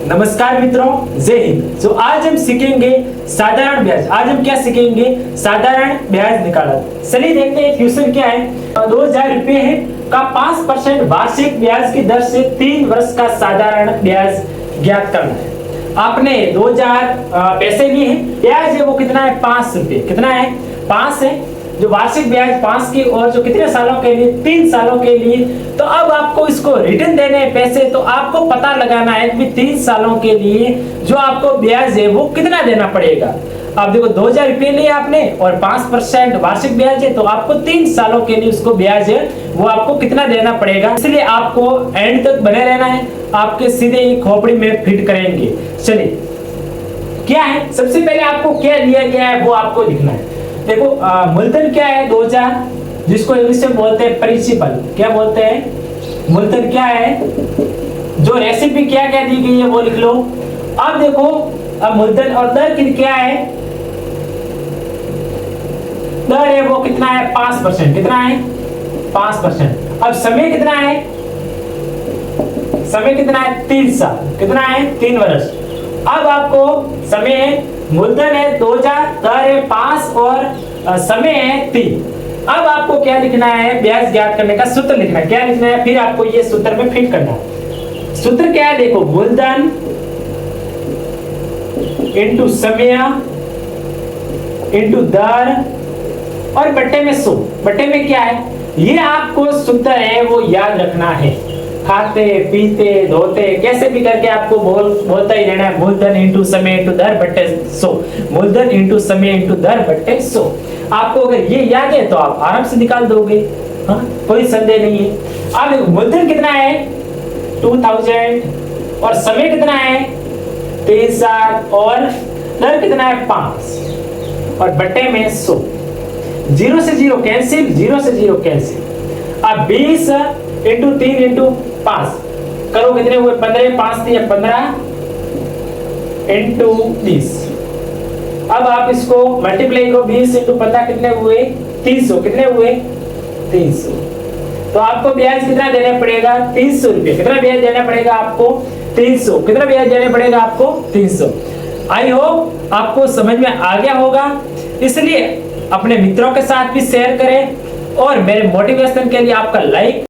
नमस्कार मित्रों, जय हिंद। तो आज हम सीखेंगे साधारण ब्याज। आज हम क्या सीखेंगे? साधारण ब्याज निकालना। चलिए देखते हैं क्वेश्चन क्या है। 2000 रुपए है का 5% वार्षिक ब्याज की दर से 3 वर्ष का साधारण ब्याज ज्ञात करना है। आपने 2000 पैसे लिए हैं, ब्याज है वो कितना है? 5 रुपए। कितना है? 5 है। जो वार्षिक ब्याज 5 की, और जो कितने सालों के लिए? 3 सालों के लिए। तो अब आपको इसको रिटर्न देने हैं पैसे, तो आपको पता लगाना है कि 3 सालों के लिए जो आपको ब्याज है वो कितना देना पड़ेगा। आप देखो 2000 रुपये लिए आपने और 5% वार्षिक ब्याज है, तो आपको 3 सालों के लिए उसको ब्याज है वो आपको कितना देना पड़ेगा। इसलिए आपको एंड तक बने रहना है, आपके सीधे ही खोपड़ी में फिट करेंगे। चलिए क्या है, सबसे पहले आपको क्या दिया गया है वो आपको लिखना है। देखो मूलधन क्या है? 2000, जिसको इंग्लिश में बोलते हैं प्रिंसिपल। क्या बोलते हैं? मूलधन क्या है? जो रेसिपी क्या क्या दी गई है वो लिख लो। अब देखो, अब मूलधन और दर क्या है? दर है वो कितना है? 5%। कितना है? 5%। अब समय कितना है? समय कितना है? 3 साल। कितना है? 3 वर्ष। अब आपको समय है, मूलधन है 2000, दर है 5 और समय है 3। अब आपको क्या लिखना है? ब्याज ज्ञात करने का सूत्र लिखना है। क्या लिखना है? फिर आपको ये सूत्र में फिट करना है। सूत्र क्या है? देखो, मूलधन इंटू समय इंटू दर और बट्टे में 100। बट्टे में क्या है? ये आपको सूत्र है वो याद रखना है। खाते पीते धोते कैसे भी करके आपको बोलता ही रहना है। मूलधन इंटू समय इंटू दर बट्टे 100। मूलधन इंटू समय इंटू दर बट्टे 100। आपको अगर ये याद है तो आप आराम से निकाल दोगे। हाँ, कोई संदेह नहीं है। अब मूलधन कितना है? 2000 और समय कितना है? 3 साल और दर कितना है? 5 और बट्टे में 100। 0 से 0 कैंसिल, 0 से 0 कैंसिल। अब 20 इंटू 3 इंटू 5 करो, कितने हुए? 15। 5 दिया 15 इंटू 20। अब आप इसको मल्टीप्लाई करो, 20 इंटू 15 कितने हुए? 300। कितने हुए? 300। तो आपको ब्याज कितना देना पड़ेगा? 300 रुपये। कितना ब्याज देना पड़ेगा आपको? 300। कितना ब्याज देना पड़ेगा आपको? 300। आई होप आपको समझ में आ गया होगा। इसलिए अपने मित्रों के साथ भी शेयर करें और मेरे मोटिवेशन के लिए आपका लाइक